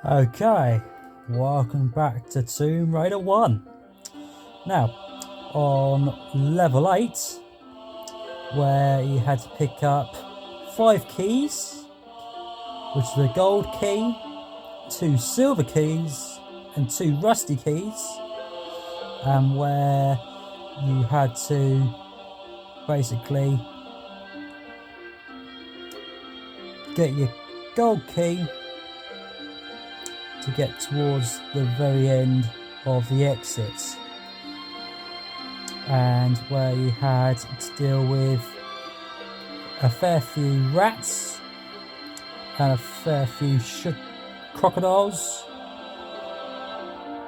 Okay, welcome back to Tomb Raider 1. Now, on level 8, where you had to pick up 5 keys, which is a gold key, 2 silver keys, and 2 rusty keys, and where you had to basically get your gold key to get towards the very end of the exits, and where you had to deal with a fair few rats and a fair few crocodiles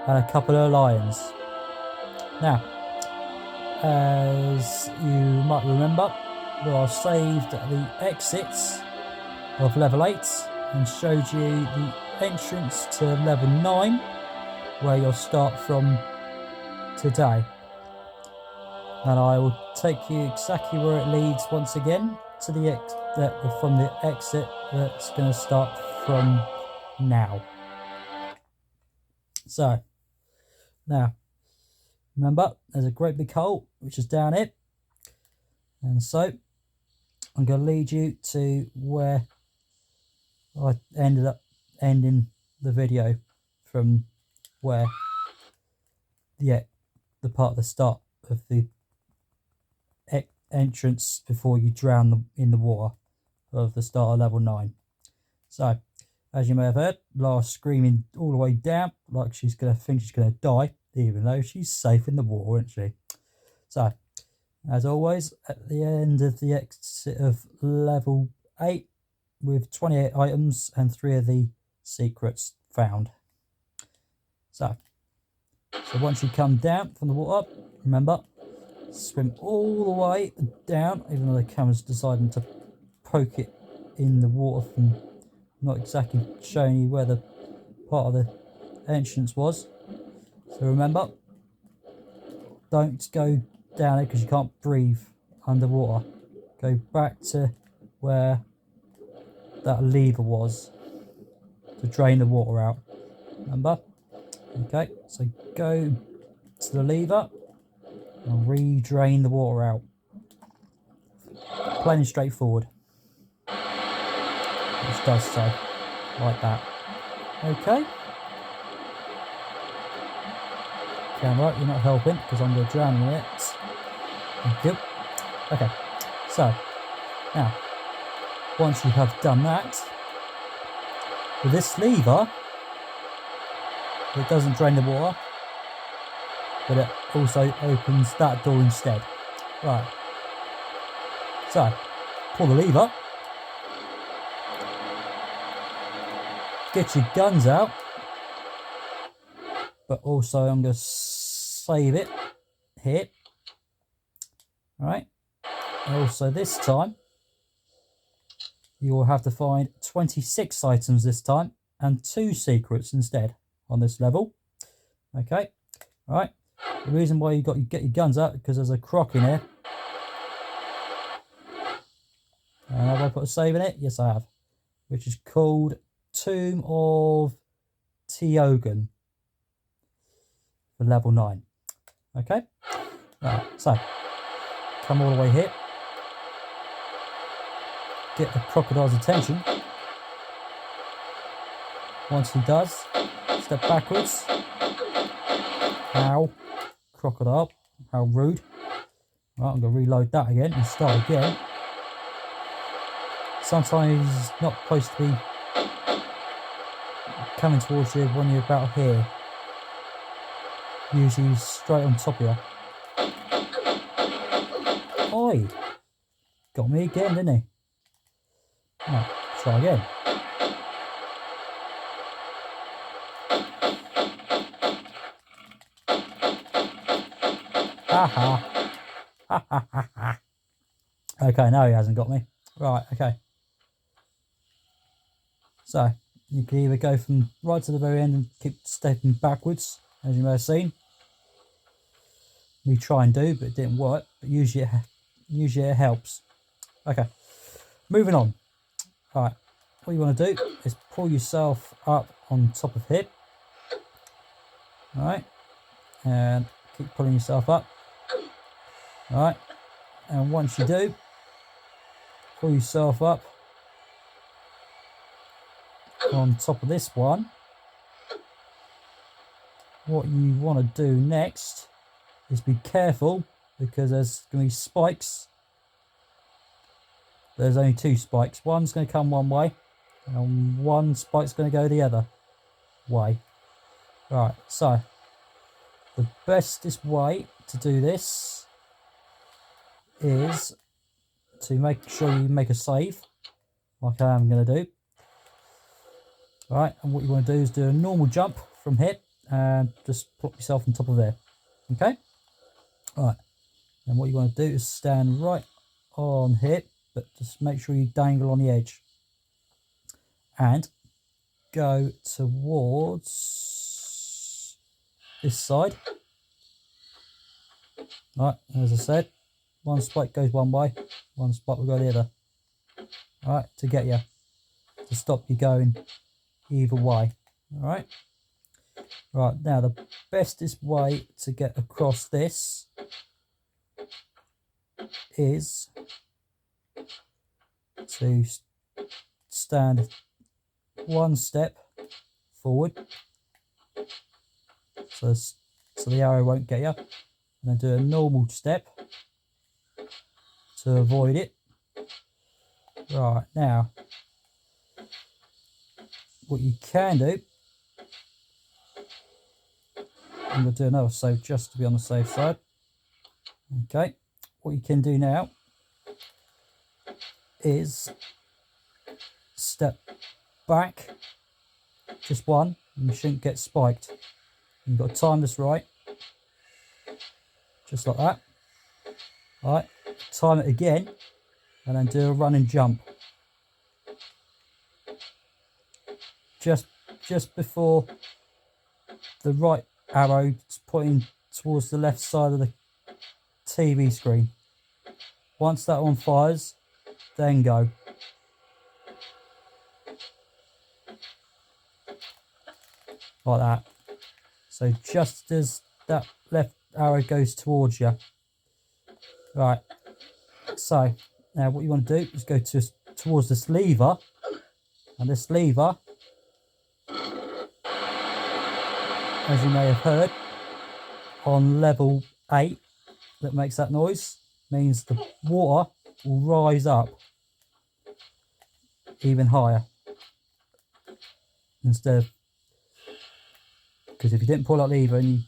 and a couple of lions. Now, as you might remember, I saved the exits of level 8 and showed you the entrance to level 9, where you'll start from today, and I will take you exactly where it leads once again to the from the exit that's going to start from now. So now remember, there's a great big hole which is down here, and so I'm going to lead you to where I ended up ending the video, from where the part of the start of the entrance before you drown in the water of the start of level 9. So, as you may have heard, Lara's screaming all the way down like she's going to think she's going to die, even though she's safe in the water, isn't she? So, as always, at the end of the exit of level 8, with 28 items and 3 of the secrets found. So once you come down from the water, remember, swim all the way down, even though the camera's deciding to poke it in the water from not exactly showing you where the part of the entrance was. So remember, don't go down it because you can't breathe underwater. Go back to where that lever was to drain the water out. Remember? Okay, so go to the lever and re-drain the water out. Plain and straightforward. Which does so, like that. Okay. Camera, you're not helping because I'm going to drown in it. Thank you. Okay, so now, once you have done that, with this lever, it doesn't drain the water, but it also opens that door instead. Right. So, pull the lever. Get your guns out. But also I'm going to save it here. Alright. Also this time, you will have to find 26 items this time and 2 secrets instead on this level. Okay. Alright. The reason why you got to get your guns out because there's a croc in here. And have I put a save in it? Yes, I have. Which is called Tomb of Tiogan for level 9. Okay. Right. So come all the way here. Get the crocodile's attention. Once he does, step backwards. Ow. Crocodile. How rude. Right, I'm going to reload that again and start again. Sometimes he's not supposed to be coming towards you when you're about here. Usually he's straight on top of you. Oi! Got me again, didn't he? Right, try again. Ha ha. Ha ha ha ha. Okay, no, he hasn't got me. Right, okay. So, you can either go from right to the very end and keep stepping backwards, as you may have seen. Me try and do, but it didn't work. But usually it helps. Okay, moving on. Right, what you want to do is pull yourself up on top of hip. Alright, and keep pulling yourself up. Alright, and once you do, pull yourself up on top of this one. What you want to do next is be careful, because there's going to be spikes. There's only 2 spikes. One's going to come one way, and one spike's going to go the other way. Right, so the bestest way to do this is to make sure you make a save, like I am going to do. Right, and what you want to do is do a normal jump from here and just plop yourself on top of there. Okay? Right, and what you want to do is stand right on here, but just make sure you dangle on the edge and go towards this side. Right, as I said, one spike goes one way, one spike will go the other. Alright, to get you, to stop you going either way. Alright, right, now the bestest way to get across this is to stand one step forward, so the arrow won't get you, and then do a normal step to avoid it. Right, now what you can do, I'm going to do another save just to be on the safe side. Okay, what you can do now is step back just one, and you shouldn't get spiked. You've got to time this right, just like that. Alright, time it again, and then do a run and jump. Just before the right arrow is pointing towards the left side of the TV screen. Once that one fires, then go. Like that. So just as that left arrow goes towards you. Right. So now what you want to do is go towards this lever, and this lever, as you may have heard, on level 8 that makes that noise, means the water will rise up even higher instead of, because if you didn't pull that lever and you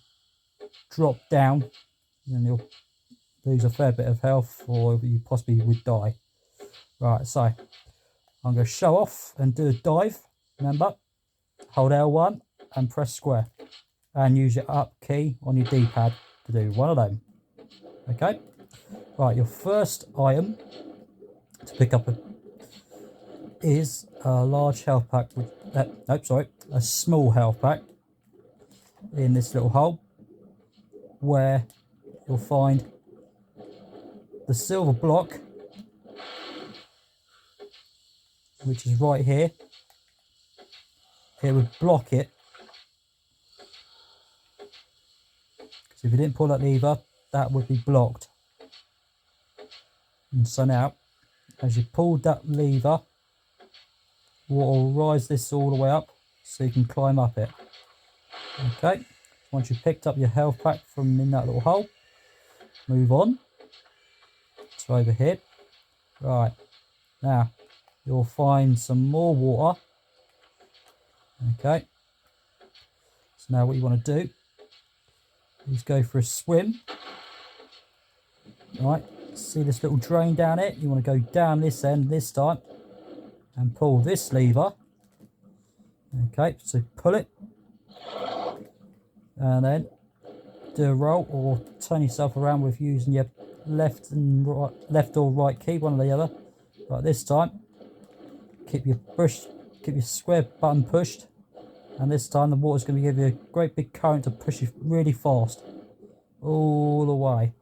drop down, then you'll lose a fair bit of health, or you possibly would die. Right, so I'm going to show off and do a dive. Remember, hold L1 and press square, and use your up key on your D-pad to do one of them. Okay, right, your first item to pick up is a large health pack with a small health pack in this little hole, where you'll find the silver block, which is right here. It would block it, because if you didn't pull that lever, that would be blocked. And so now, as you pulled that lever, water will rise this all the way up, so you can climb up it. Okay, once you've picked up your health pack from in that little hole, move on to over here. Right, now you'll find some more water. Okay, so now what you want to do is go for a swim. Right, see this little drain down it? You want to go down this end this time and pull this lever. Okay, so pull it, and then do a roll, or turn yourself around with using your left or right key, one or the other. Right, this time keep your square button pushed, and this time the water's going to give you a great big current to push you really fast all the way.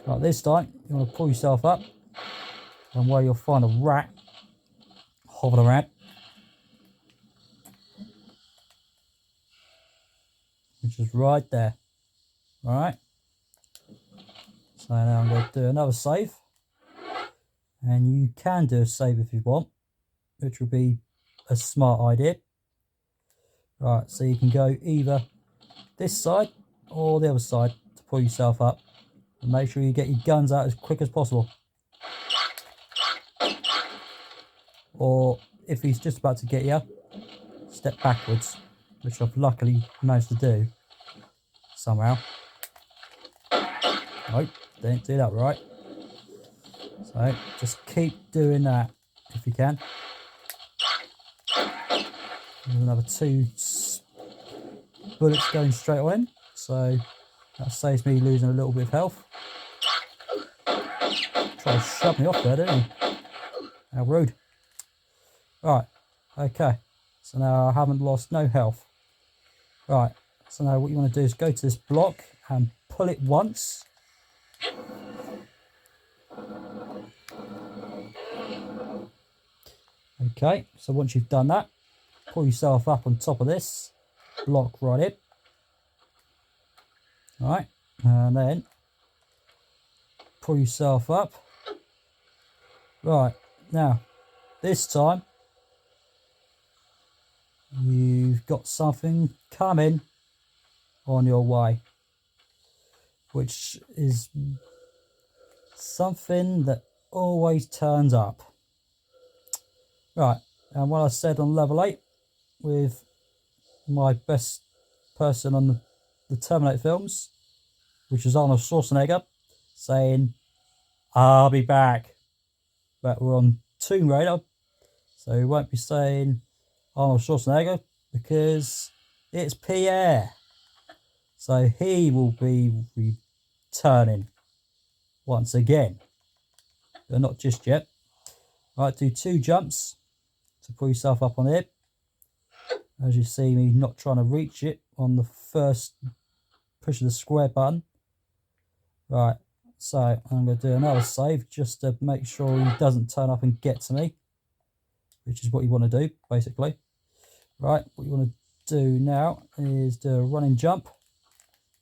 Right, this time you want to pull yourself up, and where you'll find a rat hovered around. which is right there. Alright. So now I'm going to do another save. And you can do a save if you want, which would be a smart idea. Right, so you can go either this side or the other side to pull yourself up. And make sure you get your guns out as quick as possible. Or if he's just about to get you, step backwards, which I've luckily managed to do somehow. Nope, didn't do that right. So just keep doing that if you can. There's another 2 bullets going straight on him, so that saves me losing a little bit of health. Try to shove me off there, didn't he? How rude. Right, okay. So now I haven't lost no health. Right, so now what you want to do is go to this block and pull it once. Okay, so once you've done that, pull yourself up on top of this, block right in. Alright, and then pull yourself up. Right, now, this time, you've got something coming on your way, which is something that always turns up. Right, and what I said on level 8 with my best person on the Terminator films, which is Arnold Schwarzenegger, saying, "I'll be back." But we're on Tomb Raider, so we won't be saying Arnold Schwarzenegger because it's Pierre. So he will be returning once again, but not just yet. Right, do 2 jumps to pull yourself up on it. As you see me not trying to reach it on the first push of the square button. Right, so I'm going to do another save just to make sure he doesn't turn up and get to me, which is what you want to do, basically. Right, what you want to do now is do a running jump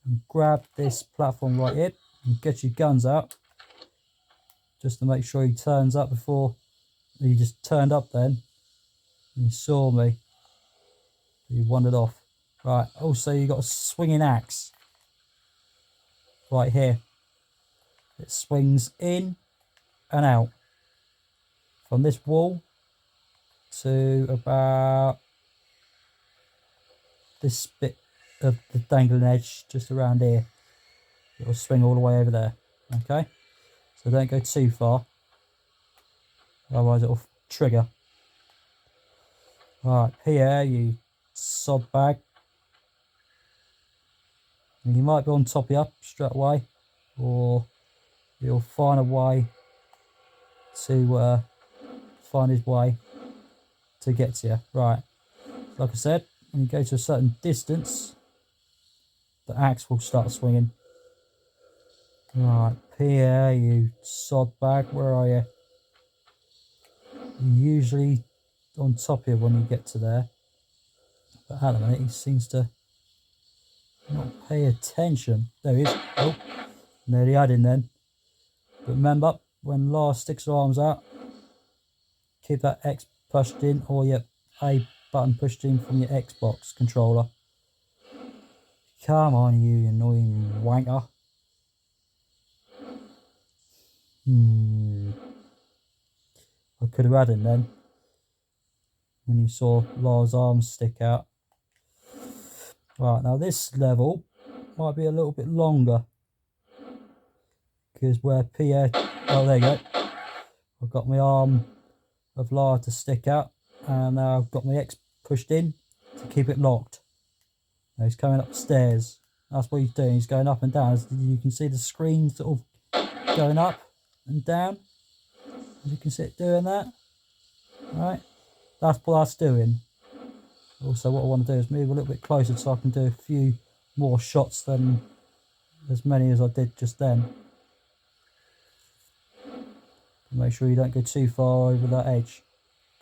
and grab this platform right here and get your guns out just to make sure he turns up before he just turned up then. He saw me. He wandered off. Right, also you got a swinging axe right here. It swings in and out from this wall to about this bit of the dangling edge just around here. It'll swing all the way over there. Okay, so don't go too far, otherwise it'll trigger. Right, Pierre, you sod bag. And he might be on top of you straight away, or he'll find a way to find his way to get to you. Right, like I said, when you go to a certain distance, the axe will start swinging. Right, Pierre, you sod bag, where are you? You're usually on top of you when you get to there, but at the minute he seems to not pay attention. There he is. Oh, nearly had him then. But remember, when Lara sticks her arms out, keep that X pushed in or your A button pushed in from your Xbox controller. Come on, you annoying wanker. I could have had him then, when you saw Lara's arms stick out. Right, now this level might be a little bit longer, because where Pierre, oh there you go, I've got my arm of Lara to stick out, and now I've got my X pushed in to keep it locked. Now he's coming upstairs. That's what he's doing. He's going up and down. As you can see the screen sort of going up and down. As you can see it doing that. Right, that's what that's doing. Also, what I want to do is move a little bit closer so I can do a few more shots than as many as I did just then. Make sure you don't go too far over that edge,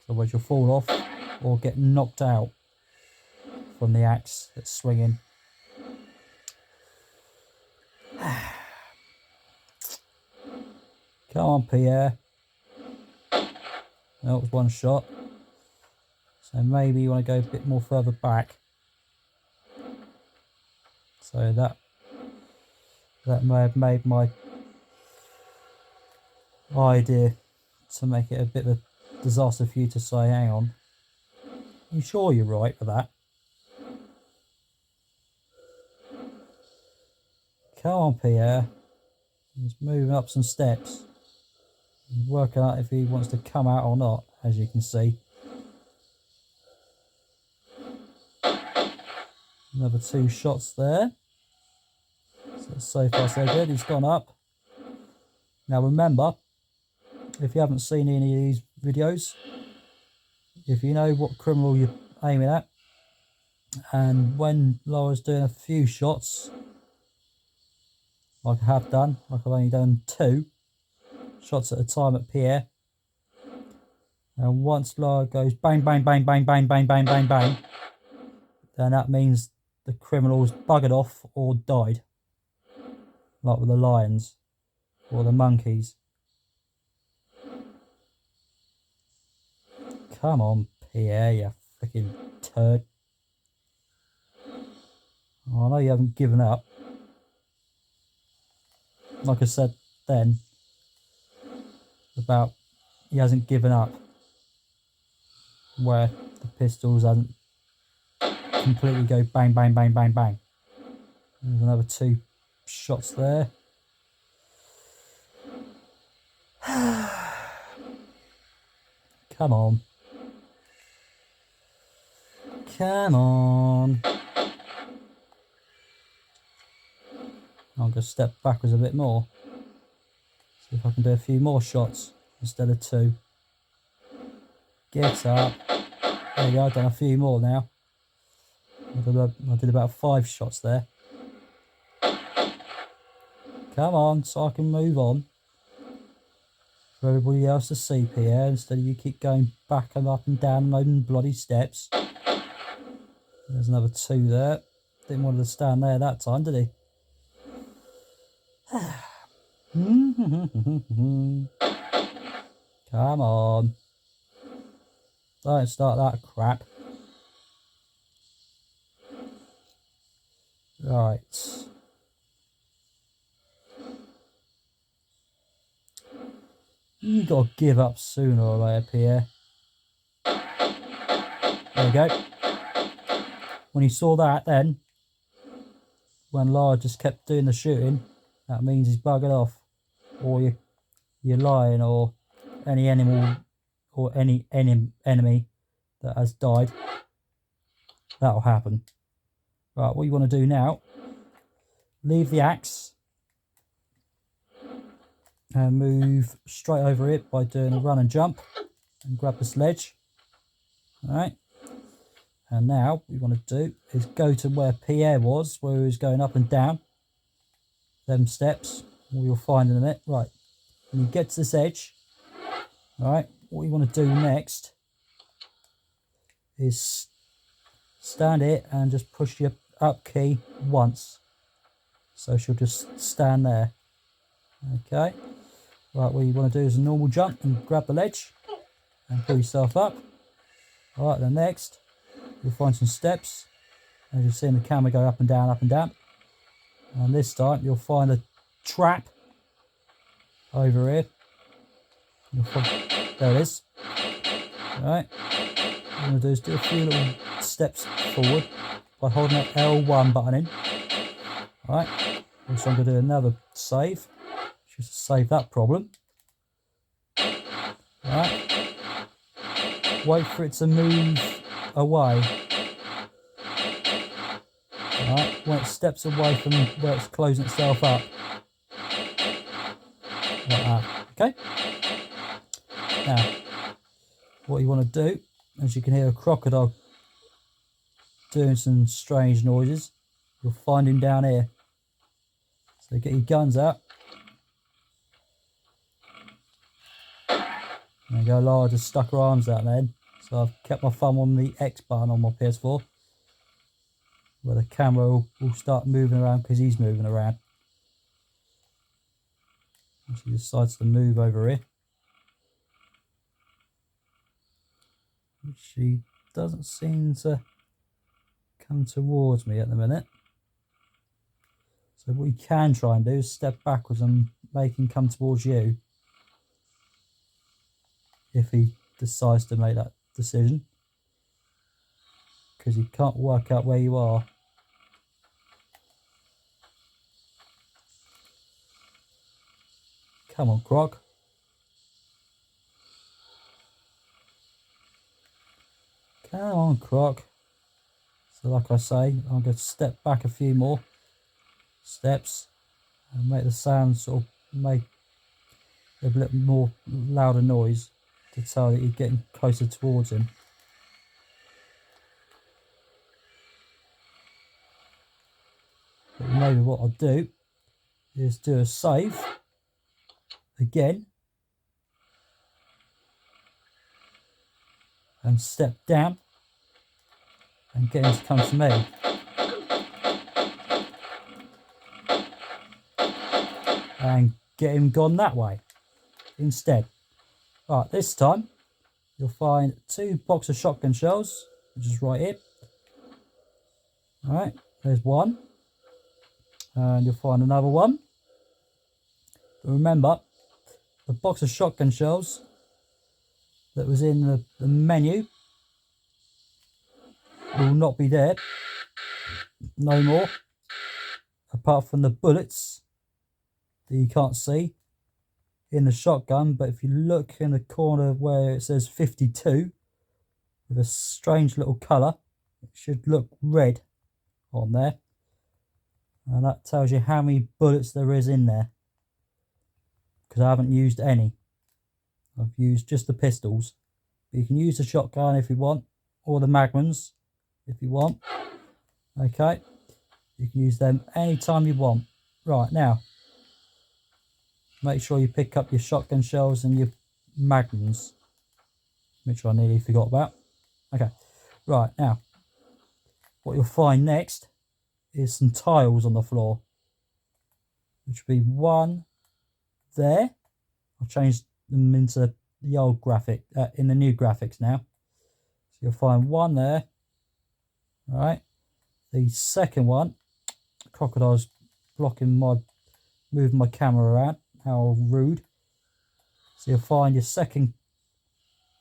otherwise you'll fall off or get knocked out from the axe that's swinging. Come on, Pierre. That was one shot. So maybe you want to go a bit more further back. So that may have made my idea to make it a bit of a disaster for you to say, hang on. You sure you're right for that? Come on, Pierre. He's moving up some steps. He's working out if he wants to come out or not, as you can see. Another 2 shots there. So far so good. He's gone up. Now remember, if you haven't seen any of these videos, if you know what criminal you're aiming at, and when Laura's doing a few shots, like I have done, like I've only done 2 shots at a time at Pierre, and once Laura goes bang, bang, bang, bang, bang, bang, bang, bang, bang, then that means the criminal's buggered off or died, like with the lions or the monkeys. Come on, Pierre, you freaking turd. Oh, I know you haven't given up. Like I said then, about he hasn't given up, where the pistols hasn't completely go bang, bang, bang, bang, bang. There's another 2 shots there. Come on. Come on. I'm going to step backwards a bit more. See if I can do a few more shots instead of 2. Get up. There you go, I've done a few more now. I did about 5 shots there. Come on, so I can move on. For everybody else to see, Pierre, instead of you keep going back and up and down those bloody steps. There's another 2 there. Didn't want to stand there that time, did he? Come on. Don't start that crap. Right. You gotta give up sooner or later, Pierre. There you go. When you saw that then, when Lara just kept doing the shooting, that means he's buggered off. Or you're lying, or any animal or any enemy that has died. That'll happen. Right, what you want to do now, leave the axe and move straight over it by doing a run and jump and grab the sledge. Alright, and now what we want to do is go to where Pierre was, where he was going up and down them steps, what you'll find in a minute. Right, when you get to this edge, alright, what you want to do next is stand it and just push your up key once, so she'll just stand there. Okay, right, what you want to do is a normal jump and grab the ledge and pull yourself up. Alright, then next you'll find some steps, as you've seen the camera go up and down, and this time you'll find a trap over here. There it is. Alright, what I'm going to do is do a few little steps forward by holding that L1 button in. Alright, also I'm going to do another save, just to save that problem. Alright, wait for it to move away. Alright, when it steps away from where it's closing itself up. Like that, okay? Now, what you want to do, as you can hear a crocodile doing some strange noises, you'll find him down here. So get your guns out. There you go, Lara just stuck her arms out then. So I've kept my thumb on the X button on my PS4, where the camera will start moving around because he's moving around. She decides to move over here. She doesn't seem to come towards me at the minute. So what you can try and do is step backwards and make him come towards you. If he decides to make that decision. Because he can't work out where you are. Come on, Croc. Come on, Croc. So like I say, I'm going to step back a few more steps and make the sound sort of make a little more louder noise to tell that you're getting closer towards him. But maybe what I'll do is do a save again and step down and get him to come to me. And get him gone that way instead. Right, this time you'll find 2 boxes of shotgun shells, which is right here. Alright, there's one. And you'll find another one. But remember, the box of shotgun shells that was in the menu will not be there no more, apart from the bullets that you can't see in the shotgun. But if you look in the corner where it says 52 with a strange little colour, it should look red on there, and that tells you how many bullets there is in there, because I haven't used any. I've used just the pistols. But you can use the shotgun if you want, or the magnums if you want. Okay, you can use them anytime you want. Right, now make sure you pick up your shotgun shells and your magnums, which I nearly forgot about. Okay, right, now what you'll find next is some tiles on the floor, which will be one there. I'll change them into the old graphic, in the new graphics now. So you'll find one there. All right, the second one, crocodile's blocking my, moving my camera around. How rude. So you'll find your second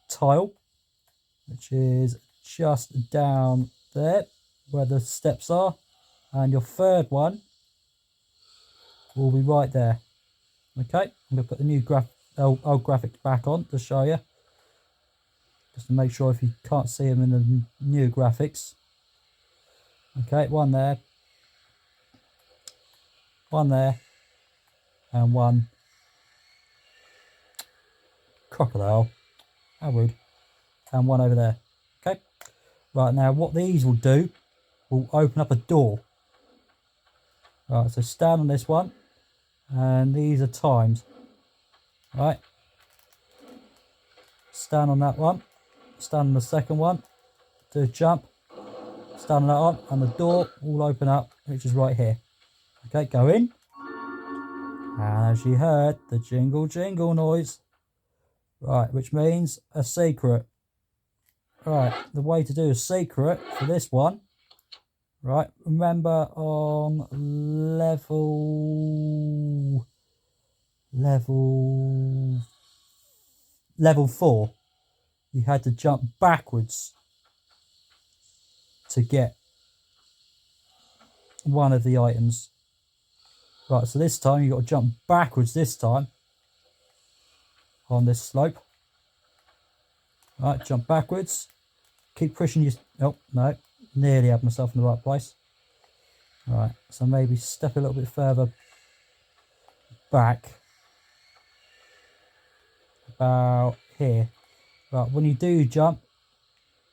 tile, which is just down there where the steps are, and your third one will be right there. Okay, I'm going to put the new old graphics back on to show you, just to make sure if you can't see them in the new graphics. Okay, one there, and one crocodile, how rude, and one over there. Okay, right, now what these will do will open up a door. Right, so stand on this one, and these are times. Right, stand on that one, stand on the second one, do a jump, stand on that one, and the door will open up, which is right here. Okay, go in, and as you heard, the jingle jingle noise. Right, which means a secret. Right, the way to do a secret for this one, right, remember on level 4, you had to jump backwards to get one of the items. Right, so this time you've got to jump backwards this time on this slope. Right, jump backwards. Keep pushing your... Oh, no. Nearly had myself in the right place. Right, so maybe step a little bit further back. About here. Right, when you do jump,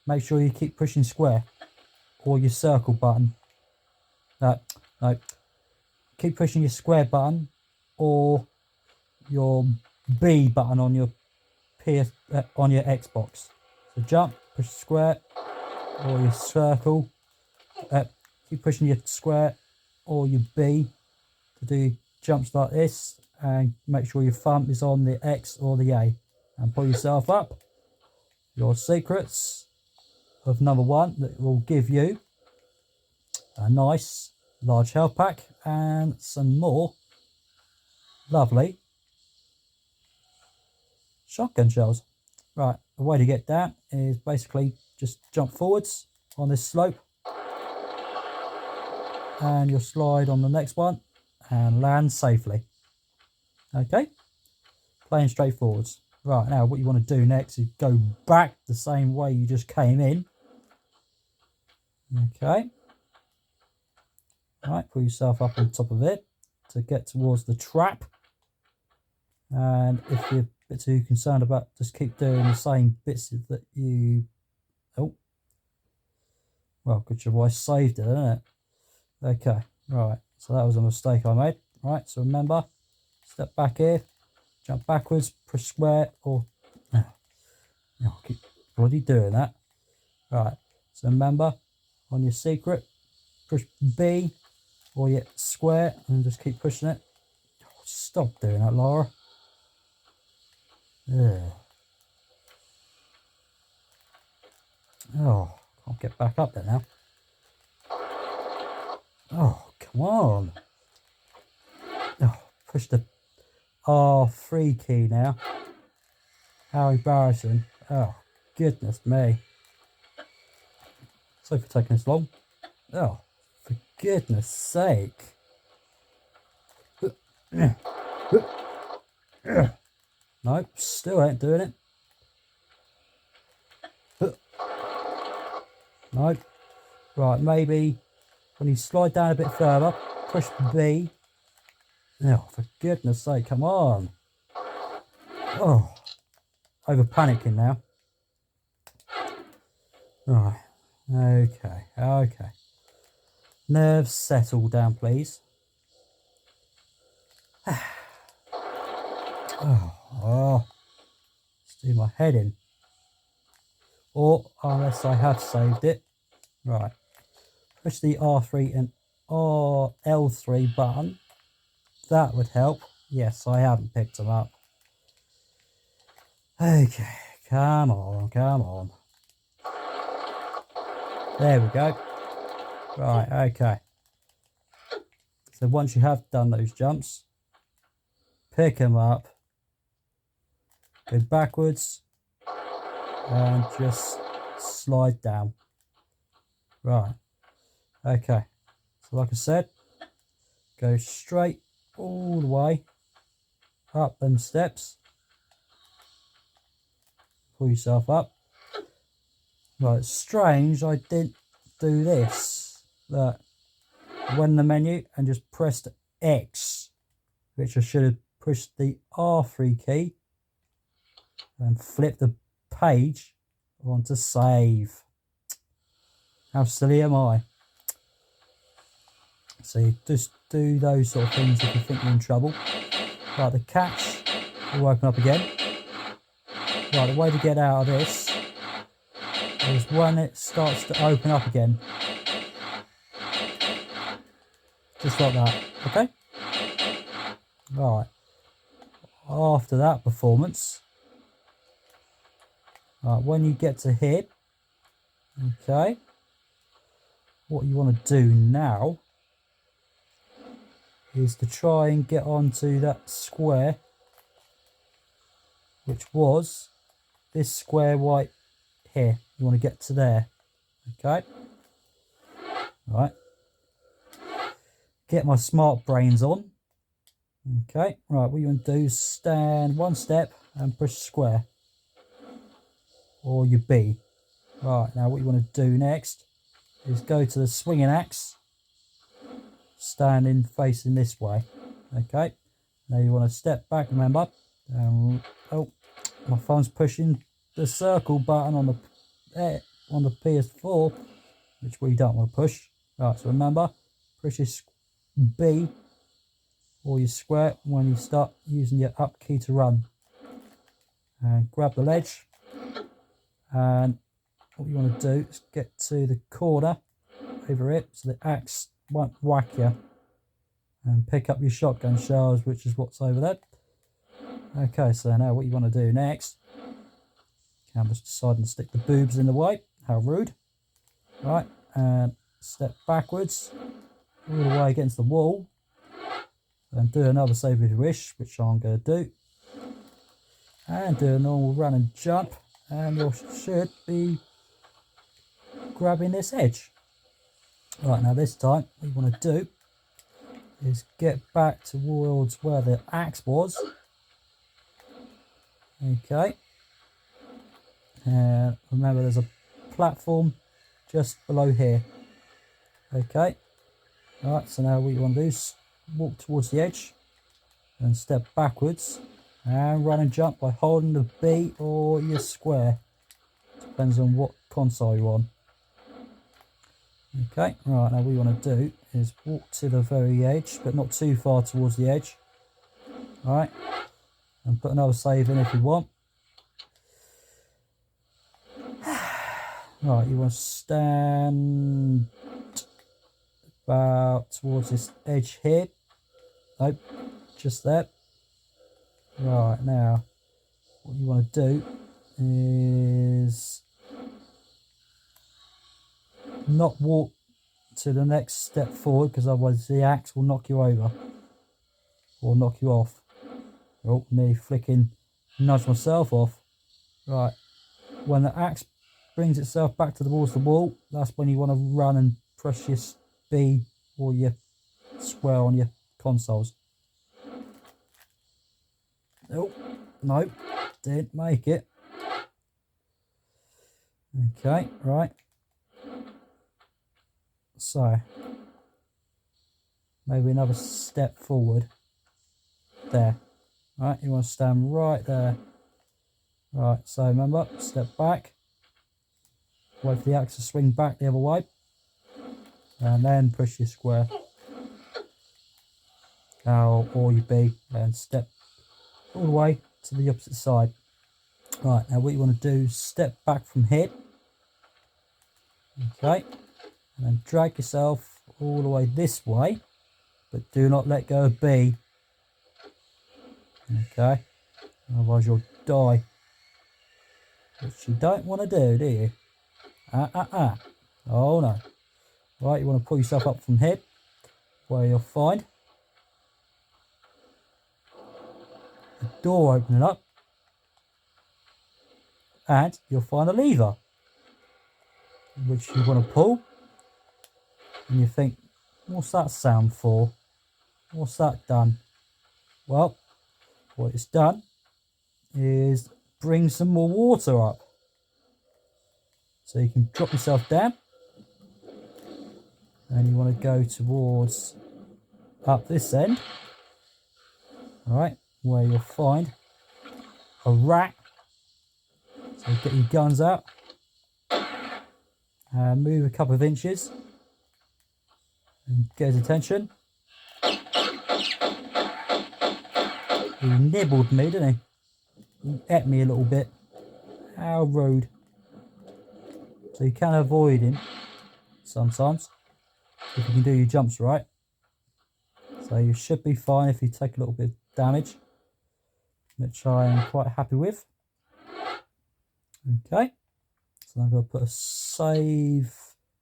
make sure you keep pushing square or your circle button. No. Keep pushing your square button or your B button on your on your Xbox. So jump, push square or your circle. Keep pushing your square or your B to do jumps like this, and make sure your thumb is on the X or the A, and pull yourself up. Your secrets of number 1 that will give you a nice large health pack and some more lovely shotgun shells. Right, the way to get down is basically just jump forwards on this slope, and you'll slide on the next one and land safely. Okay, plain straightforwards. Right, now what you want to do next is go back the same way you just came in. Okay, right, pull yourself up on top of it to get towards the trap. And if you're a bit too concerned about, just keep doing the same bits that you... Oh, well, good job I saved it, isn't it? Okay, right, so that was a mistake I made. Right, so remember, step back here, jump backwards, push square, or... Oh, I keep bloody doing that. Right, so remember, on your secret, push B, or you square, and just keep pushing it. Oh, stop doing that, Laura. Ugh. Oh, can't get back up there now. Oh, come on. Oh, push the R3 key now. How embarrassing. Oh, goodness me. Sorry for taking this long. Oh, for goodness sake. Nope, still ain't doing it. Nope. Right, maybe when you slide down a bit further, push B. Oh, for goodness sake, come on. Oh, over panicking now. Right, okay. Nerves settle down, please. Oh, let's do my head in. Or, unless I have saved it. Right, push the R3 and L3 button. That would help. Yes, I haven't picked them up. Okay, come on. There we go. Right, okay. So once you have done those jumps, pick them up, go backwards, and just slide down. Right, okay. So like I said, go straight all the way up them steps. Pull yourself up. Right, it's strange I didn't do this. That went in the menu and just pressed X, which I should have pushed the R3 key and flipped the page onto save. How silly am I? So you just do those sort of things if you think you're in trouble. Right, the catch will open up again. Right, the way to get out of this is when it starts to open up again. Just like that, okay? Right. After that performance, right, when you get to here, okay, what you want to do now is to try and get onto that square, which was this square right here. You want to get to there, okay? Right. Get my smart brains on. Okay, right, what you want to do is stand one step and push square. Or your B. Right, now what you want to do next is go to the swinging axe, standing facing this way. Okay, now you want to step back, remember. Oh, my phone's pushing the circle button on the PS4, which we don't want to push. Right, so remember, push your B or your square when you start using your up key to run. And grab the ledge, and what you want to do is get to the corner over it so the axe won't whack you. and pick up your shotgun shells, which is what's over there. Okay, so now what you want to do next, Camber's deciding to stick the boobs in the way. How rude. Right, and step backwards all the way against the wall and do another save if you wish, which I'm going to do, and do a normal run and jump, and you should be grabbing this edge. Right, now this time what you want to do is get back towards where the axe was. Okay, and remember there's a platform just below here. Okay, alright, so now what you want to do is walk towards the edge and step backwards and run and jump by holding the B or your square. Depends on what console you're on. Okay, right, now what you want to do is walk to the very edge, but not too far towards the edge. Alright, and put another save in if you want. Right, you want to stand about towards this edge here. Nope, just there. Right, now what you want to do is not walk to the next step forward, because otherwise the axe will knock you over or knock you off. Oh, nearly flicking nudge myself off. Right, when the axe brings itself back towards the wall, that's when you want to run and press your B or your square on your consoles. Oh, no, didn't make it. Okay, right. So, maybe another step forward. There. Right, you want to stand right there. Right, so remember, step back. Wait for the axe to swing back the other way. And then push your square. Or your B. And step all the way to the opposite side. Right, now what you want to do is step back from here. Okay. And then drag yourself all the way this way, but do not let go of B. Okay, otherwise you'll die, which you don't want to do you? Oh no. Right, you want to pull yourself up from here, where you'll find the door opening up, and you'll find a lever, which you want to pull. And you think, what's that sound for? What's that done? Well, what it's done is bring some more water up. So you can drop yourself down. And you want to go towards up this end. Alright, where you'll find a rat. So get your guns out. And move a couple of inches. And get his attention. He nibbled me, didn't he? He ate me a little bit. How rude. So you can avoid him sometimes if you can do your jumps right. So you should be fine if you take a little bit of damage, which I am quite happy with. Okay, so I'm going to put a save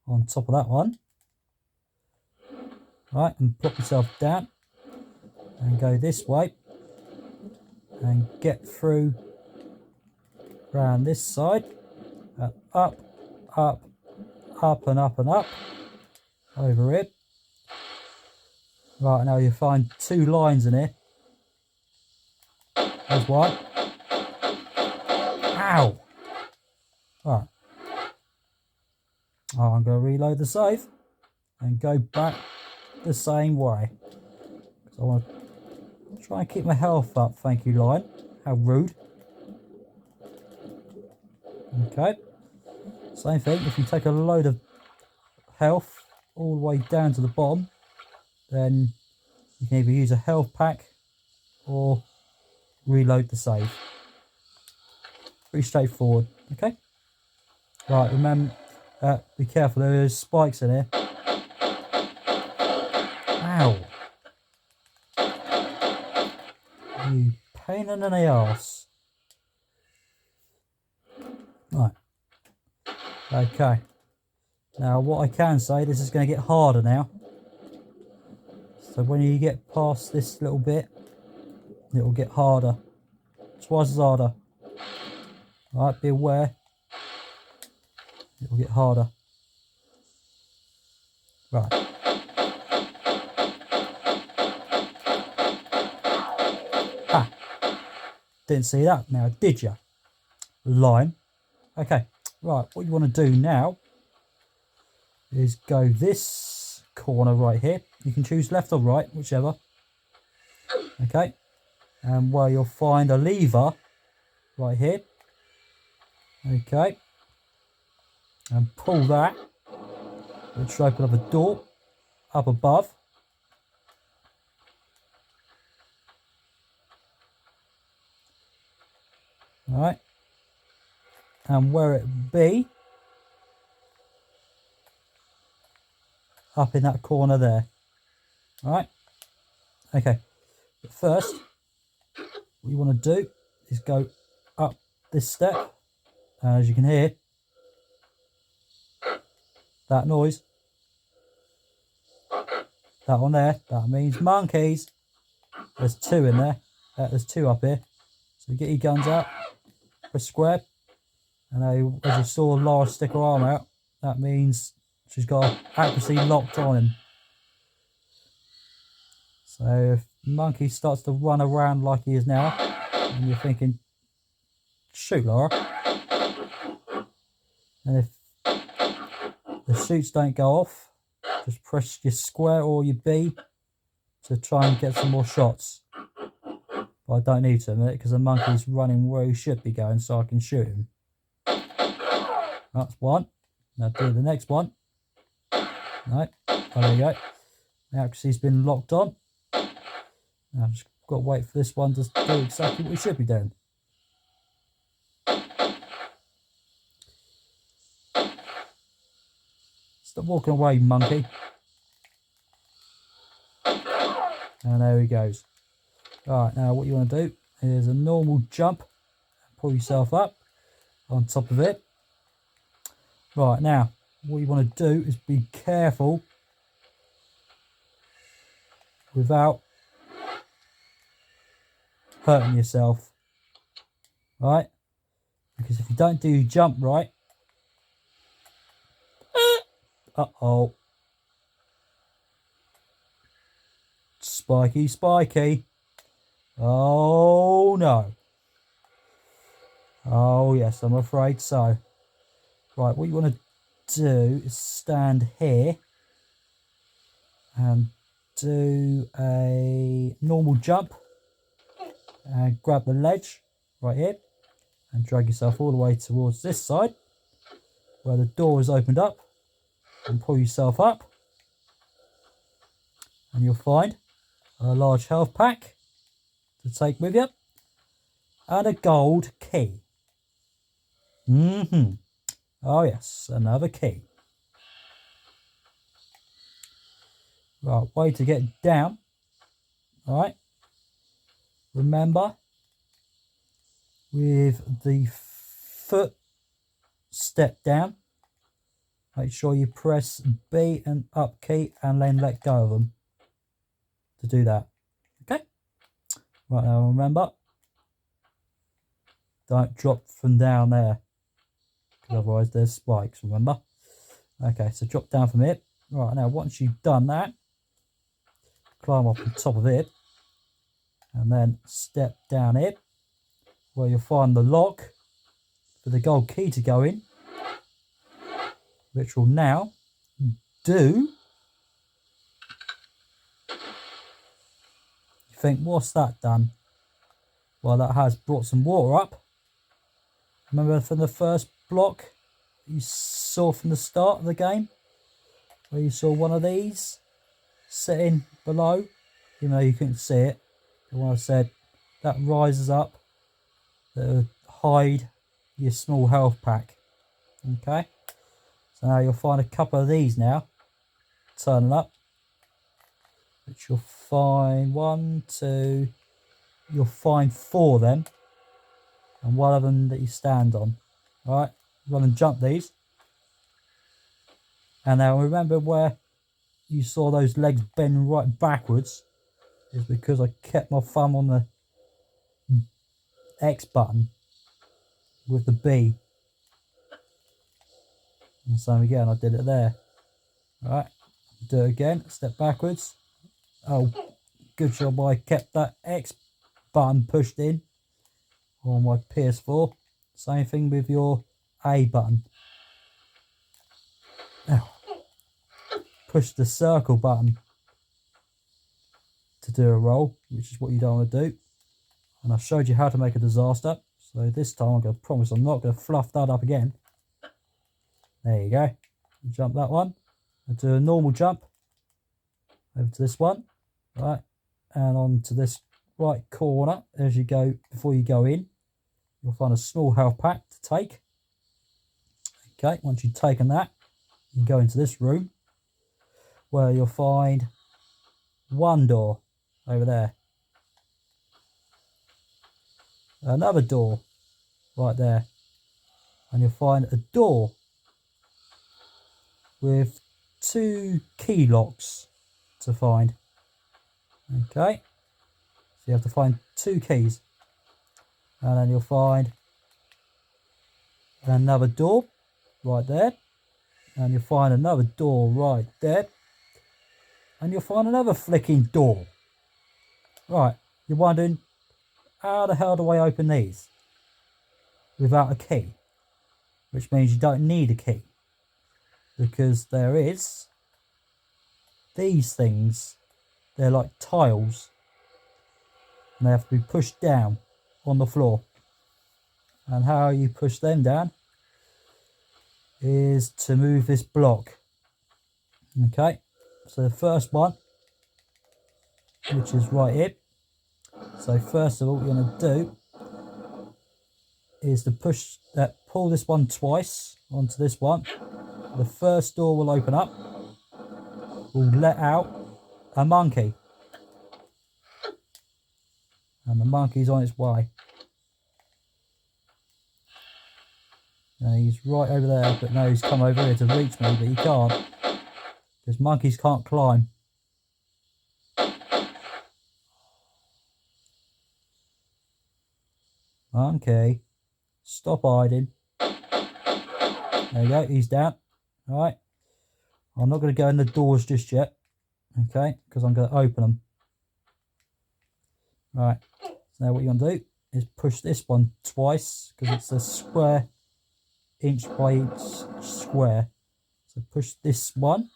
on top of that one. Right, and plop yourself down and go this way and get through around this side, up, up, up and up and up over here. Right, now you find two lines in here. There's one. Ow! Right. Oh, I'm going to reload the save and go back the same way. So I want to try and keep my health up. Thank you, line. How rude. Okay. Same thing. If you take a load of health all the way down to the bottom, then you can either use a health pack or reload the save. Pretty straightforward. Okay. Right. Remember, be careful. There's spikes in here. Ow. pain in the ass. Right. Okay. Now what I can say, this is going to get harder now. So when you get past this little bit, it will get harder. Twice as harder. Right, be aware. It will get harder. Right. Ah. Didn't see that now, did you? Lime. Okay. Right, what you want to do now is go this corner right here. You can choose left or right, whichever. Okay. And where you'll find a lever right here. Okay. And pull that, which will open up a door up above. Alright. And where it be, up in that corner there. Alright. Okay. But first, what you want to do is go up this step. As you can hear, that noise. That one there, that means monkeys. There's two in there. There's two up here. So get your guns out. Press square. And as you saw Lara stick her arm out, that means she's got accuracy locked on him. So if monkey starts to run around like he is now, and you're thinking, shoot Lara. And if the shoots don't go off, just press your square or your B to try and get some more shots. But I don't need to a minute because the monkey's running where he should be going, so I can shoot him. That's one. Now do the next one. No, there you go. The accuracy's been locked on. Now I've just got to wait for this one to do exactly what we should be doing. Stop walking away, monkey. And there he goes. Alright, now what you want to do is a normal jump. Pull yourself up on top of it. Right, now what you want to do is be careful without hurting yourself. Right? Because if you don't do your jump right, uh-oh. Spiky, spiky. Oh no. Oh yes, I'm afraid so. Right, what you want to do is stand here and do a normal jump and grab the ledge right here and drag yourself all the way towards this side where the door is opened up and pull yourself up, and you'll find a large health pack to take with you and a gold key. Oh yes, another key. Right, way to get down. Alright. Remember, with the foot step down, make sure you press B and up key and then let go of them to do that. Okay? Right, now remember, don't drop from down there. Otherwise there's spikes, remember? Okay, so drop down from it. Right, now once you've done that, climb up on top of it and then step down it where you'll find the lock for the gold key to go in, which will now do. You think, what's that done? Well, that has brought some water up. Remember from the first block you saw from the start of the game, where you saw one of these sitting below, even though you couldn't see it. The one I said that rises up to hide your small health pack. Okay, so now you'll find a couple of these now turning up, which you'll find 1, 2, you'll find 4 of them, and one of them that you stand on. Alright, run and jump these. And now remember where you saw those legs bend right backwards is because I kept my thumb on the X button with the B. And so again, I did it there. Alright, do it again, step backwards. Oh, good job, I kept that X button pushed in on my PS4. Same thing with your A button. Now, push the circle button to do a roll, which is what you don't want to do. And I showed you how to make a disaster. So this time I'm going to promise I'm not going to fluff that up again. There you go. Jump that one. I do a normal jump over to this one. Right. And on to this right corner as you go, before you go in. You'll find a small health pack to take. Okay, once you've taken that, you can go into this room where you'll find one door over there. Another door right there. And you'll find a door with 2 key locks to find. Okay, so you have to find 2 keys. And then you'll find another door right there. And you'll find another door right there. And you'll find another flicking door. Right, you're wondering, how the hell do I open these without a key? Which means you don't need a key. Because there is these things. They're like tiles. And they have to be pushed down on the floor. And how you push them down is to move this block. Okay, so the first one, which is right here. So first of all, what you're going to do is to pull this one twice onto this one. The first door will open up, will let out a monkey. And the monkey's on its way. Now he's right over there, but now he's come over here to reach me, but he can't. Because monkeys can't climb. Monkey, stop hiding. There you go, he's down. Alright. I'm not going to go in the doors just yet. Okay, because I'm going to open them. Right. So now what you're going to do is push this one twice, because it's a square, inch by inch square. So push this one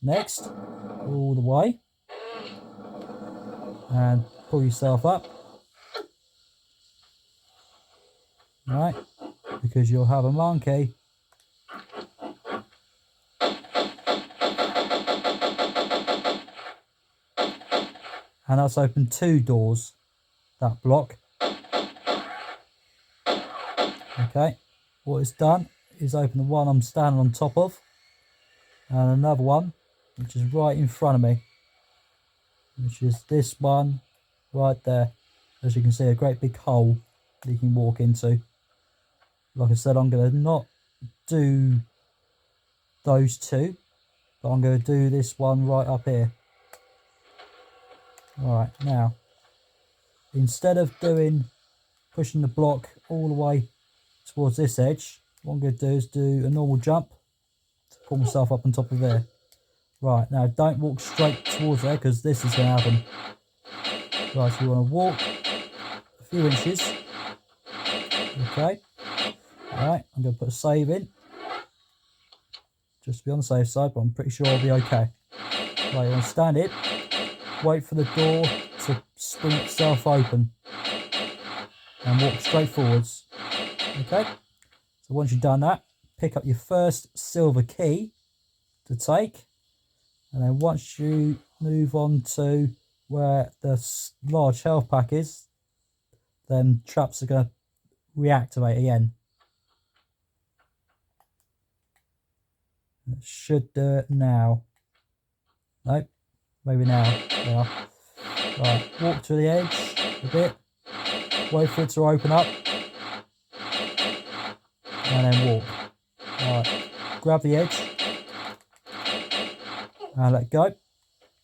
next, all the way. And pull yourself up. Right, because you'll have a monkey. And that's opened 2 doors, that block. Okay, what it's done is open the one I'm standing on top of, and another one, which is right in front of me, which is this one right there. As you can see, a great big hole that you can walk into. Like I said, I'm going to not do those 2, but I'm going to do this one right up here. Alright, now, instead of pushing the block all the way towards this edge, what I'm going to do is do a normal jump to pull myself up on top of there. Right, now don't walk straight towards there, because this is going to happen. Right, so you want to walk a few inches. Okay. Alright, I'm going to put a save in. Just to be on the safe side, but I'm pretty sure I'll be okay. Right, you want to stand it. Wait for the door to spring itself open. And walk straight forwards. Okay? So once you've done that, pick up your first silver key to take. And then once you move on to where the large health pack is, then traps are going to reactivate again. It should do it now. Nope. Maybe now. Yeah. Right, walk to the edge. a bit, wait for it to open up, and then walk. Alright, grab the edge, and let go,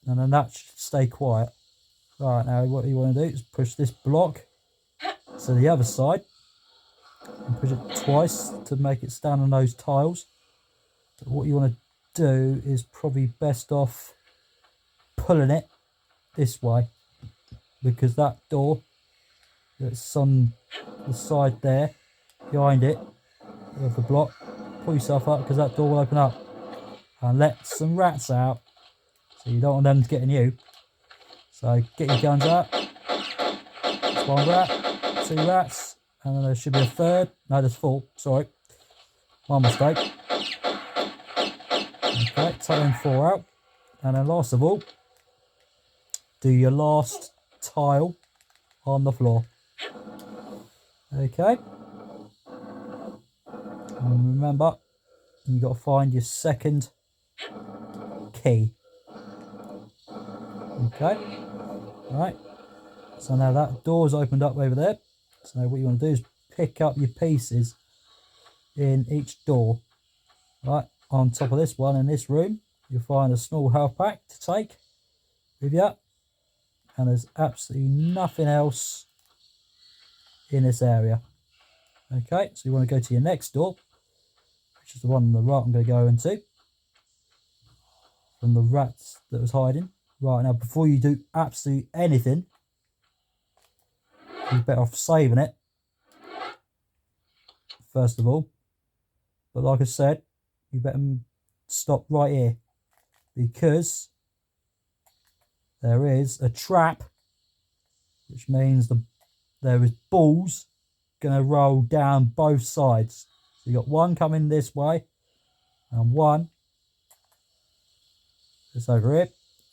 and then that should stay quiet. Right, now what you want to do is push this block to the other side, and push it twice to make it stand on those tiles. But what you want to do is probably best off pulling it this way, because that door that's on the side there behind it of the block, pull yourself up because that door will open up and let some rats out, so you don't want them getting you. So get your guns out. There's one rat, two rats, and then there should be a third. No, there's four, sorry, one mistake. Okay, take them four out, and then last of all, do your last tile on the floor. Okay, and remember, you've got to find your second key. Okay, alright, so now that door's opened up over there. So now what you want to do is pick up your pieces in each door. Right, on top of this one in this room, you'll find a small health pack to take with you. And there's absolutely nothing else in this area. Okay, so you want to go to your next door, which is the one on the right I'm going to go into, from the rats that was hiding. Right, now before you do absolutely anything, you're better off saving it, first of all. But like I said, you better stop right here, because there is a trap, which means there is balls going to roll down both sides. So you got one coming this way and one that's over here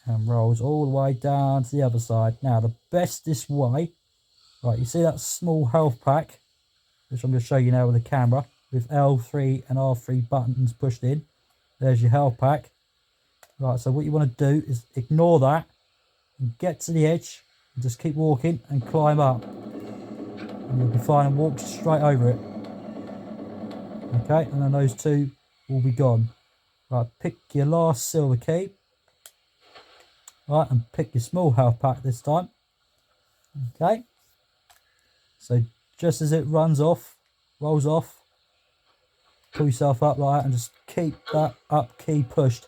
and rolls all the way down to the other side. Now the bestest way, right, you see that small health pack, which I'm going to show you now with the camera, with L3 and R3 buttons pushed in. There's your health pack. Right, so what you want to do is ignore that and get to the edge and just keep walking and climb up, and you'll be fine and walk straight over it. Okay, and then those two will be gone. Right, pick your last silver key. Right, and pick your small health pack this time. Okay, so just as it rolls off, pull yourself up like that and just keep that up key pushed,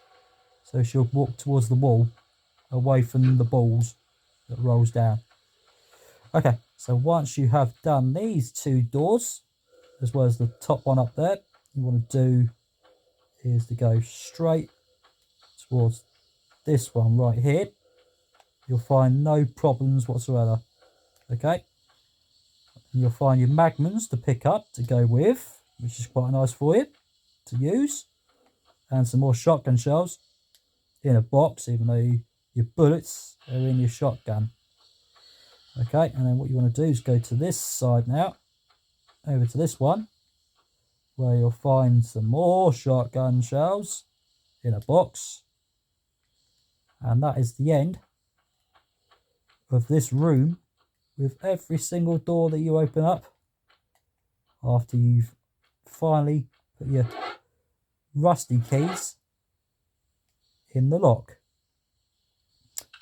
so she'll walk towards the wall, away from the balls that rolls down. Okay, so once you have done these two doors, as well as the top one up there, you want to do is to go straight towards this one right here. You'll find no problems whatsoever. Okay, and you'll find your magnums to pick up to go with, which is quite nice for you to use, and some more shotgun shells in a box, even though your bullets are in your shotgun. Okay, and then what you want to do is go to this side now, over to this one, where you'll find some more shotgun shells in a box, and that is the end of this room, with every single door that you open up after you've finally put your rusty keys in the lock.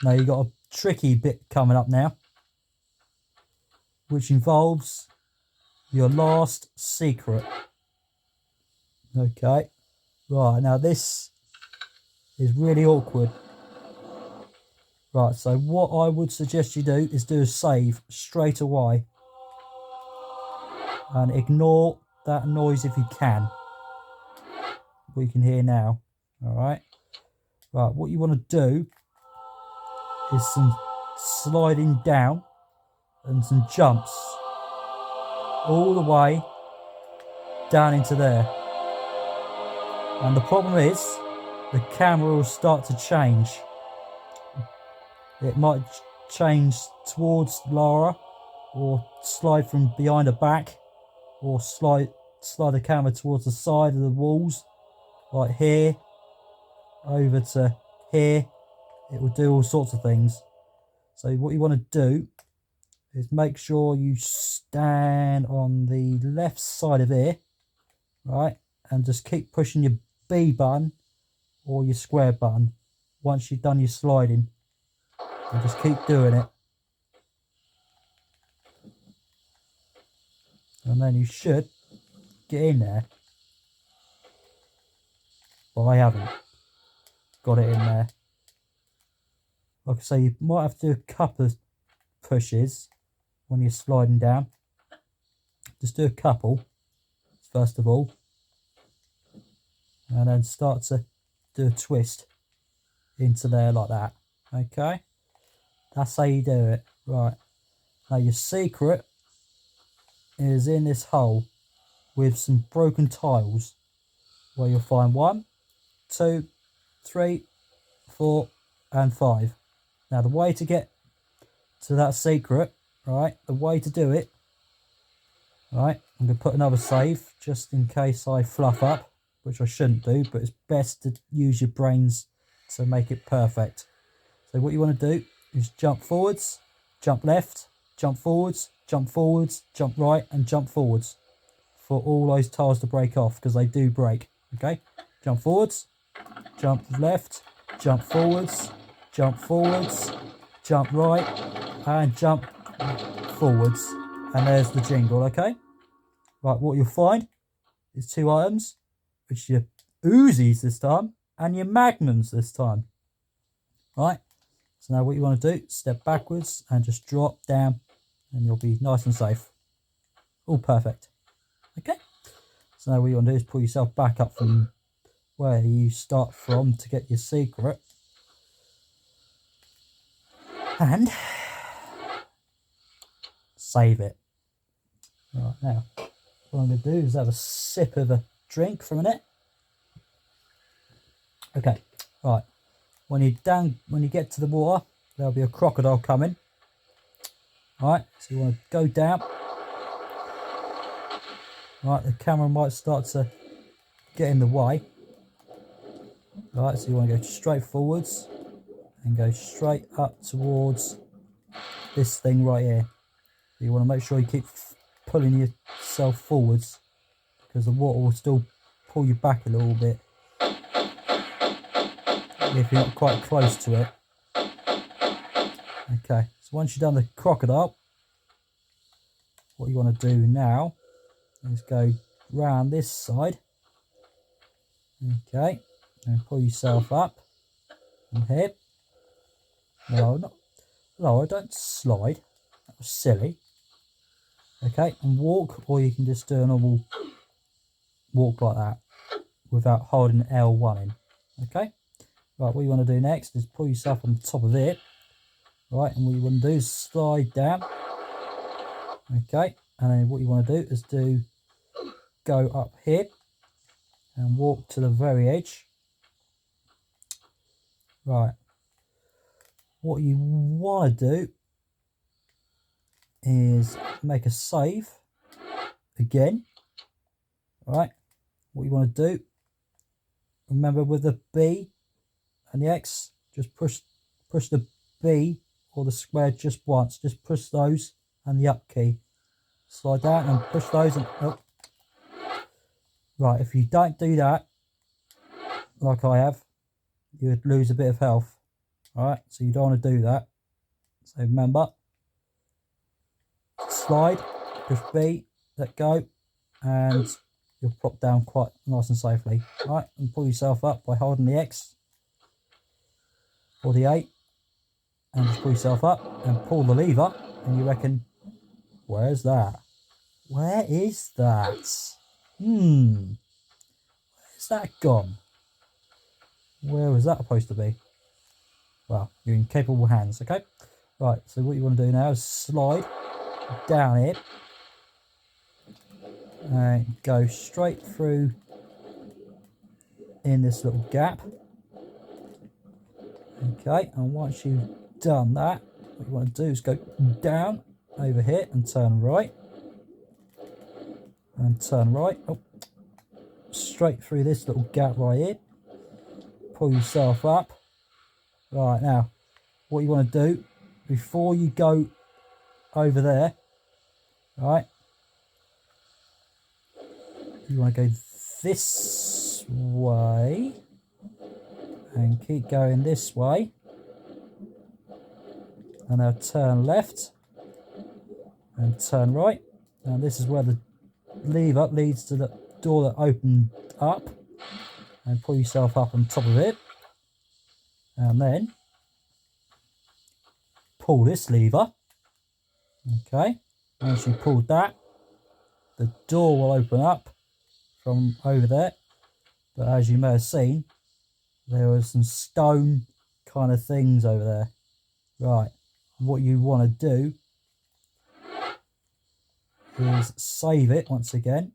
Now you've got a tricky bit coming up now, which involves your last secret. Okay, right, now this is really awkward. Right, so what I would suggest you do is do a save straight away and ignore that noise if you can. We can hear now. Alright, right, what you want to do is some sliding down and some jumps all the way down into there. And the problem is the camera will start to change. It might change towards Lara, or slide from behind her back, or slide the camera towards the side of the walls, like here, over to here. It will do all sorts of things. So what you want to do is make sure you stand on the left side of here, right, and just keep pushing your B button or your square button once you've done your sliding, and just keep doing it, and then you should get in there. But I haven't got it in there. Like I say, you might have to do a couple of pushes when you're sliding down. Just do a couple first of all, and then start to do a twist into there like that. Okay, that's how you do it. Right, now your secret is in this hole with some broken tiles, where you'll find 1, 2, 3, 4 and 5. Now the way to get to that secret, right, the way to do it, right, I'm going to put another save just in case I fluff up, which I shouldn't do, but it's best to use your brains to make it perfect. So what you want to do is jump forwards, jump left, jump forwards, jump right and jump forwards for all those tiles to break off, because they do break. Okay, jump forwards, jump left, jump forwards, jump right and jump forwards, and there's the jingle. Okay, right, what you'll find is 2 items, which are your Uzis this time and your Magnums this time. Right, so now what you want to do, step backwards and just drop down, and you'll be nice and safe. All perfect. Okay, so now what you want to do is pull yourself back up from where you start from to get your secret, and save it. Right, now what I'm going to do is have a sip of a drink for a minute. Okay, right, when you get to the water, there'll be a crocodile coming. Right, so you want to go down. Right, the camera might start to get in the way. Right, so you want to go straight forwards and go straight up towards this thing right here. You want to make sure you keep pulling yourself forwards, because the water will still pull you back a little bit if you're not quite close to it. Okay, so once you've done the crocodile, what you want to do now is go round this side. Okay, and pull yourself up from here. No, I don't slide. That was silly. Okay, and walk, or you can just do a normal walk like that without holding L1 in. Okay, right, what you want to do next is pull yourself on the top of it. Right, and what you want to do is slide down. Okay, and then what you want to do is go up here and walk to the very edge. Right, what you want to do is make a save again. Right, what you want to do, remember with the B and the X, just push the B or the square just once, just push those and the up key, slide down and push those and up. Right, if you don't do that like I have, you would lose a bit of health. Alright, so you don't want to do that. So remember, slide, push B, let go, and you'll pop down quite nice and safely. Alright, and pull yourself up by holding the X or the A, and just pull yourself up and pull the lever, and you reckon, where's that? Where is that? Where's that gone? Where was that supposed to be? Well, you're in capable hands, okay? Right, so what you want to do now is slide down it and go straight through in this little gap. Okay, and once you've done that, what you want to do is go down over here and turn right. And turn right. Oh, straight through this little gap right here. Pull yourself up. Right, now, what you want to do, before you go over there, right? You want to go this way and keep going this way, and now turn left and turn right, and this is where the lever leads to the door that opened up, and pull yourself up on top of it, and then pull this lever. Okay, once you pulled that, the door will open up from over there, but as you may have seen, there were some stone kind of things over there. Right, what you want to do is save it once again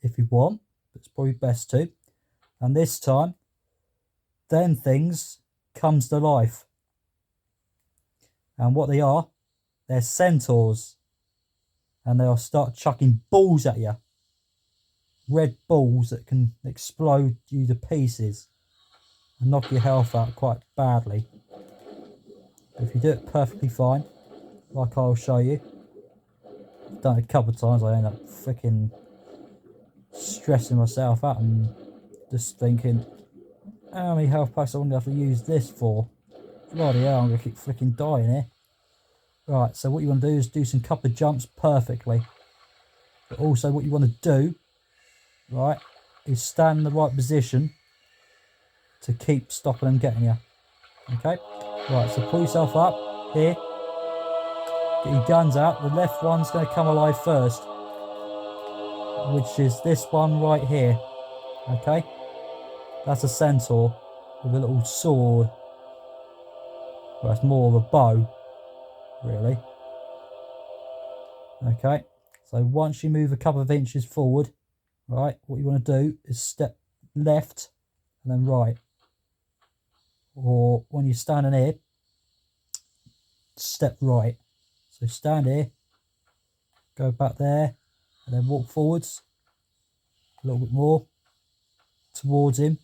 if you want, but it's probably best to. And this time, them things comes to life, and what they are, they're centaurs, and they'll start chucking balls at you, red balls that can explode you to pieces and knock your health out quite badly. If you do it perfectly fine, like I'll show you, I've done it a couple of times, I end up freaking stressing myself out and just thinking, how many health packs I'm going to have to use this for? Bloody hell, I'm going to keep freaking dying here. Right, so what you want to do is do some couple of jumps perfectly. But also what you want to do, right, is stand in the right position to keep stopping them getting you. Okay? Right, so pull yourself up here. Get your guns out. The left one's going to come alive first, which is this one right here. Okay? That's a centaur with a little sword. Well, it's more of a bow, really. Okay, so once you move a couple of inches forward, right, what you want to do is step left and then right. Or when you're standing here, step right. So stand here, go back there, and then walk forwards a little bit more towards him.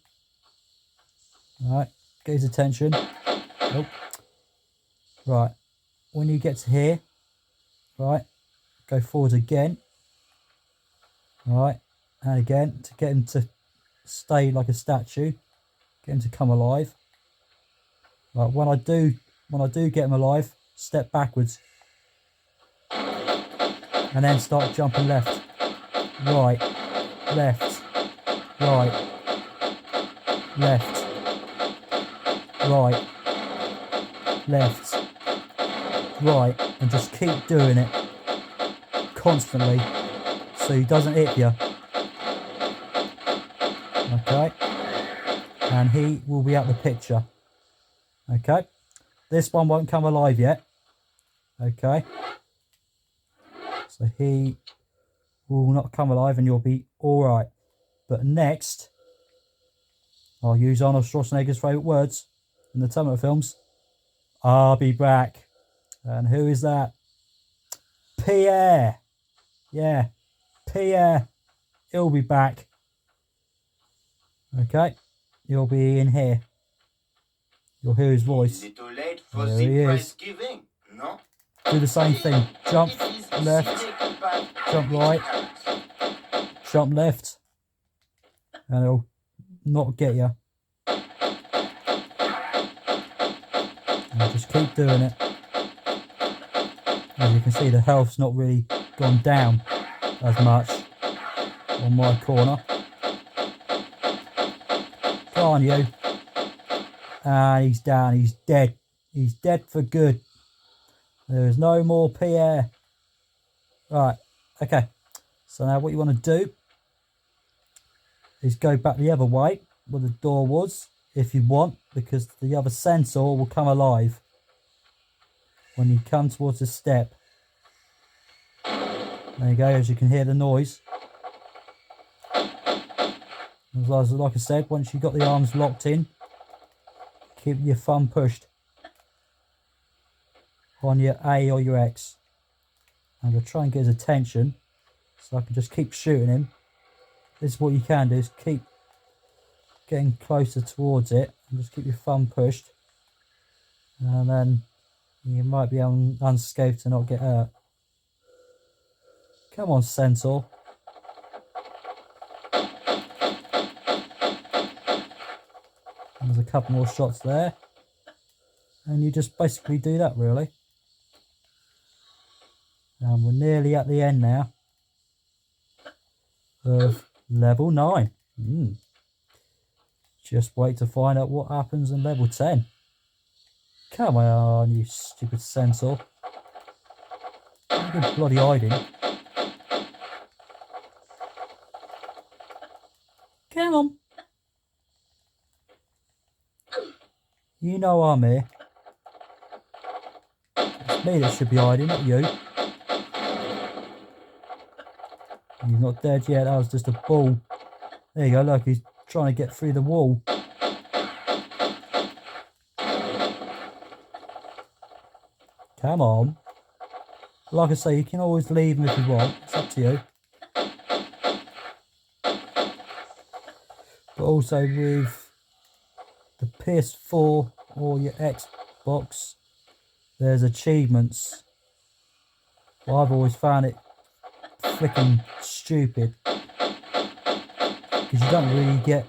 All right, get his attention. Nope. Right, when you get to here, right, go forwards again. All right, and again to get him to stay like a statue, get him to come alive. Right, when I do get him alive, step backwards, and then start jumping left, right, left, right, left, right, left, right, and just keep doing it constantly so he doesn't hit you. Okay, and he will be out the picture. Okay, this one won't come alive yet. Okay, so he will not come alive and you'll be alright. But next, I'll use Arnold Schwarzenegger's favourite words in the Terminator films. I'll be back. And who is that? Pierre. Yeah, Pierre. He'll be back. Okay, he'll be in here. You'll hear his voice. There he is. No? Do the same thing. Jump left, jump right, jump left, and it'll not get you. And just keep doing it. As you can see, the health's not really gone down as much on my corner. Come on, you. And he's down. He's dead. He's dead for good. There is no more Pierre. Right. Okay. So now what you want to do is go back the other way where the door was, if you want, because the other centaur will come alive when you come towards the step. There you go, as you can hear the noise. Like I said, once you've got the arms locked in, keep your thumb pushed on your A or your X. I'm going to try and get his attention so I can just keep shooting him. This is what you can do, is keep getting closer towards it and just keep your thumb pushed. And then You might be unscathed to not get hurt. Come on, Centaur. There's a couple more shots there. And you just basically do that, really. And we're nearly at the end now of level 9. Just wait to find out what happens in level 10. Come on, you stupid Centaur. You're bloody hiding. Come on. You know I'm here. It's me that should be hiding, not you. He's not dead yet, that was just a ball. There you go, look, he's trying to get through the wall. Come on. Like I say, you can always leave him if you want. It's up to you. But also with the PS4 or your Xbox, there's achievements. Well, I've always found it flipping stupid. Because you don't really get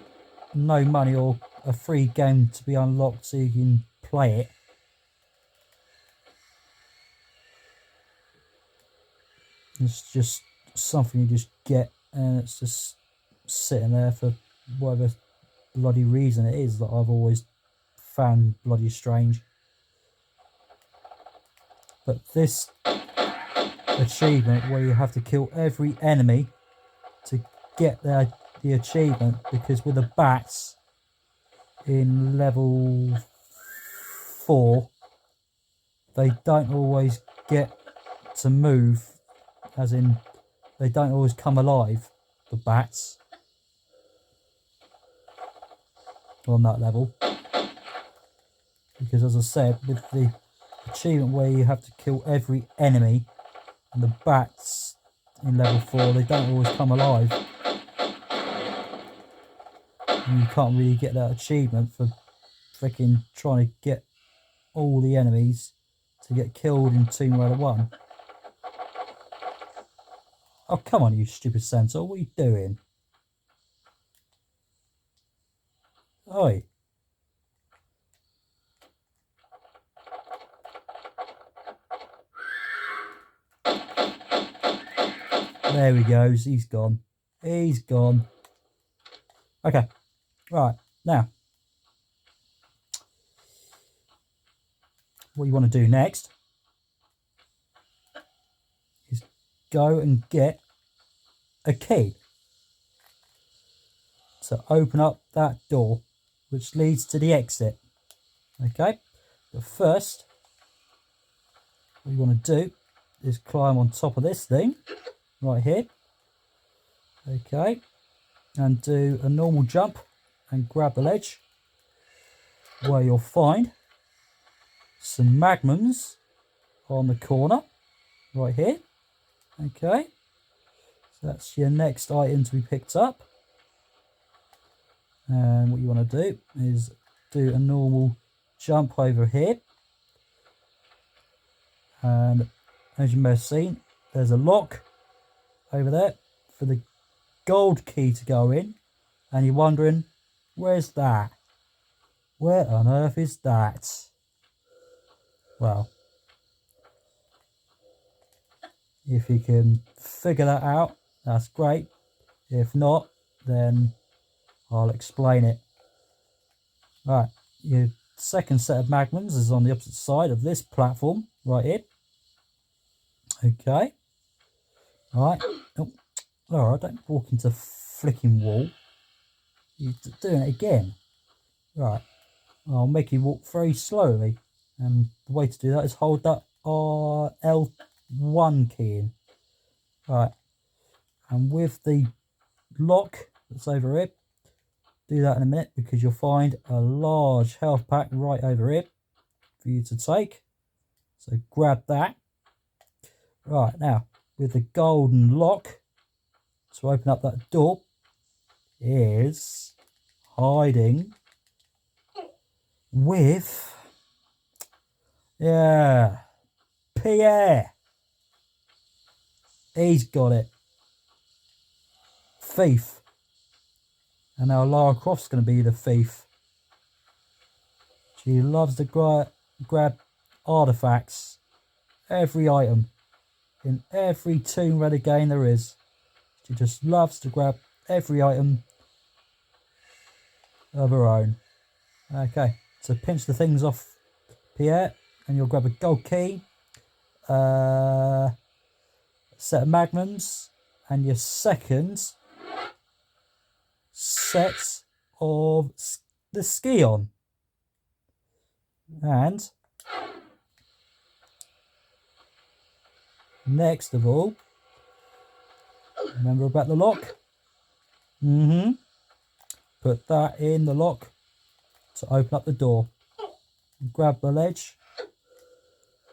no money or a free game to be unlocked so you can play it. It's just something you just get, and it's just sitting there for whatever bloody reason it is that I've always found bloody strange. But this achievement where you have to kill every enemy to get the achievement, because with the bats in level 4 they don't always get to move, as in they don't always come alive, the bats, on that level. Because as I said, with the achievement where you have to kill every enemy, and the bats in level 4, they don't always come alive. And you can't really get that achievement for freaking trying to get all the enemies to get killed in Tomb Raider 1. Oh, come on, you stupid Centaur, what are you doing? Oi. There he goes, he's gone. He's gone. Okay, right, now. What you want to do next is go and get a key to open up that door which leads to the exit. Okay, but first what you want to do is climb on top of this thing right here. Okay, and do a normal jump and grab the ledge, where you'll find some magnums on the corner right here. Okay, so that's your next item to be picked up. And what you want to do is do a normal jump over here, and as you may have seen, there's a lock over there for the gold key to go in, and you're wondering, where's that? Where on earth is that? Well, if you can figure that out, that's great. If not, then I'll explain it. Right, your second set of magnums is on the opposite side of this platform right here. Okay. Right. Oh, alright, don't walk into flicking wall. You're doing it again. Right. I'll make you walk very slowly. And the way to do that is hold that L1 key in. Right. And with the lock that's over here, do that in a minute, because you'll find a large health pack right over here for you to take. So grab that. Right, now with the golden lock to open up that door is hiding with Yeah. Pierre. He's got it. Thief. And now Lara Croft's going to be the thief. She loves to grab artifacts. Every item. In every Tomb Raider game there is. She just loves to grab every item of her own. Okay, so pinch the things off Pierre and you'll grab a gold key, a set of magnums, and your second set of the Scion. And next of all, remember about the lock? Put that in the lock to open up the door. Grab the ledge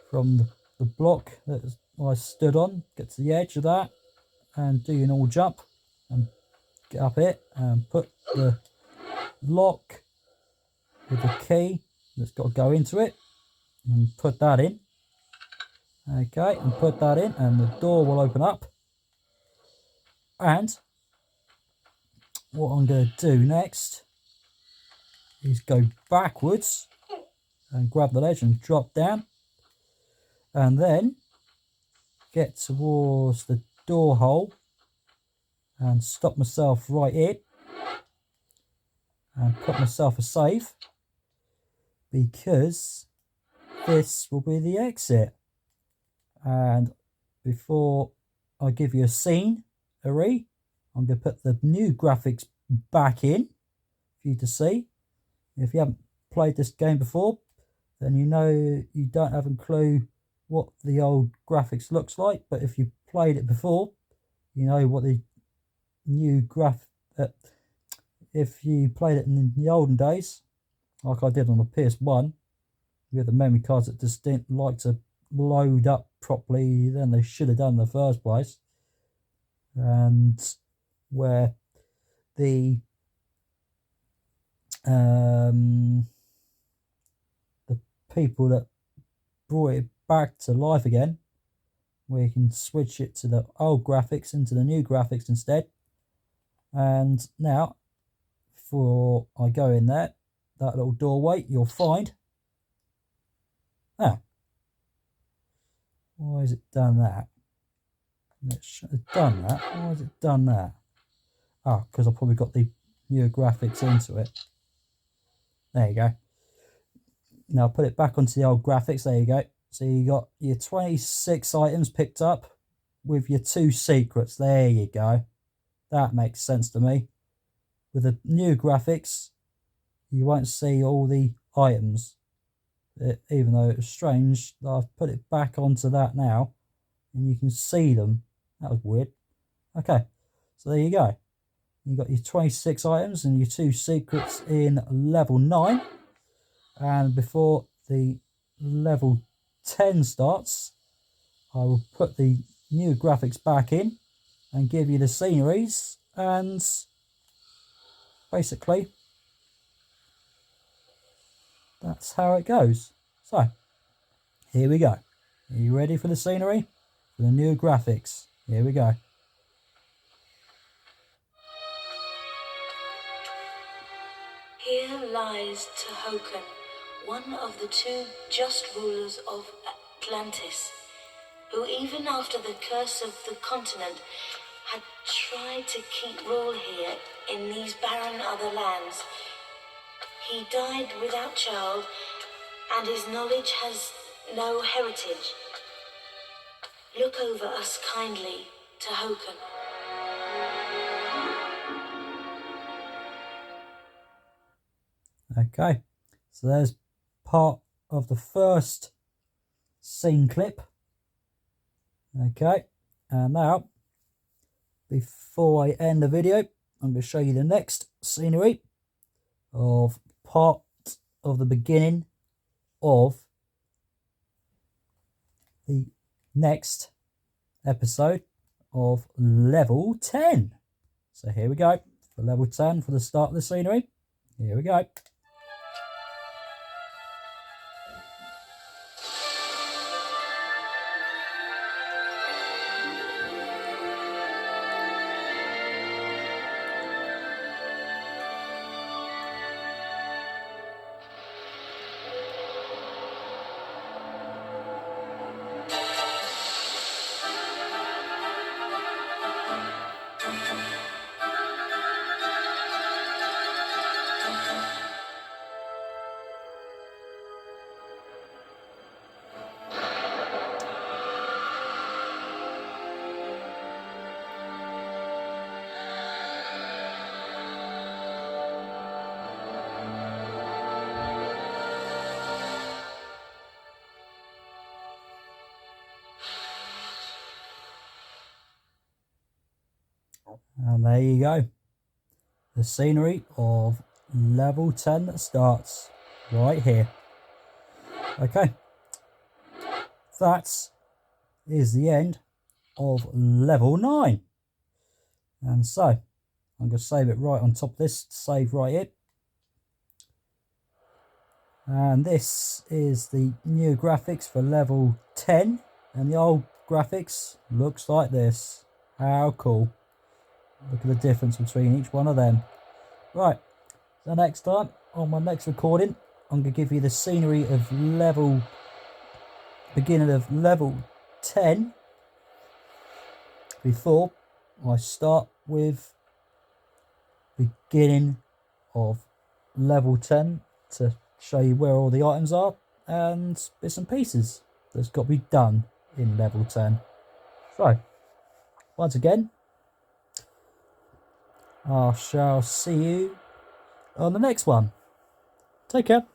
from the block that I stood on, get to the edge of that and do an all jump and get up it and put the lock with the key that's got to go into it and put that in. Okay, and put that in and the door will open up. And what I'm going to do next is go backwards and grab the ledge and drop down and then get towards the door hole and stop myself right in and put myself a save because this will be the exit. And before I give you a scene, I'm going to put the new graphics back in for you to see. If you haven't played this game before, then you know you don't have a clue what the old graphics looks like. But if you played it before, you know what the new if you played it in the olden days, like I did on the PS1, with the memory cards that just didn't like to load up properly than they should have done in the first place, and where the people that brought it back to life again, where you can switch it to the old graphics into the new graphics instead. And now, before I go in there, that little doorway, you'll find, why has it done that? It should have done that. Why has it done that? Because I probably got the newer graphics into it. There you go. Now put it back onto the old graphics. There you go. So you got your 26 items picked up with your 2 secrets. There you go. That makes sense to me. With the new graphics, you won't see all the items. Even though it was strange that I've put it back onto that now and you can see them. That was weird. Okay, so there you go. You got your 26 items and your 2 secrets in level 9. And before the level 10 starts, I will put the new graphics back in and give you the sceneries, and basically that's how it goes. So here we go. Are you ready for the scenery? For the new graphics? Here we go. Here lies Tehokan, one of the 2 just rulers of Atlantis, who even after the curse of the continent had tried to keep rule here in these barren other lands. He died without child, and his knowledge has no heritage. Look over us kindly, Tehokan. Okay, so there's part of the first scene clip. Okay, and now, before I end the video, I'm going to show you the next scenery of part of the beginning of the next episode of level 10. So here we go, for level 10, for the start of the scenery. Here we go. And there you go. The scenery of level 10 that starts right here. Okay. That is the end of level 9. And so, I'm going to save it right on top of this, save right here. And this is the new graphics for level 10. And the old graphics looks like this. How cool. Look at the difference between each one of them. Right, so next time, on my next recording, I'm going to give you the scenery of beginning of level 10. Before I start with beginning of level 10 to show you where all the items are and bits and pieces that's got to be done in level 10. So, once again, I shall see you on the next one. Take care.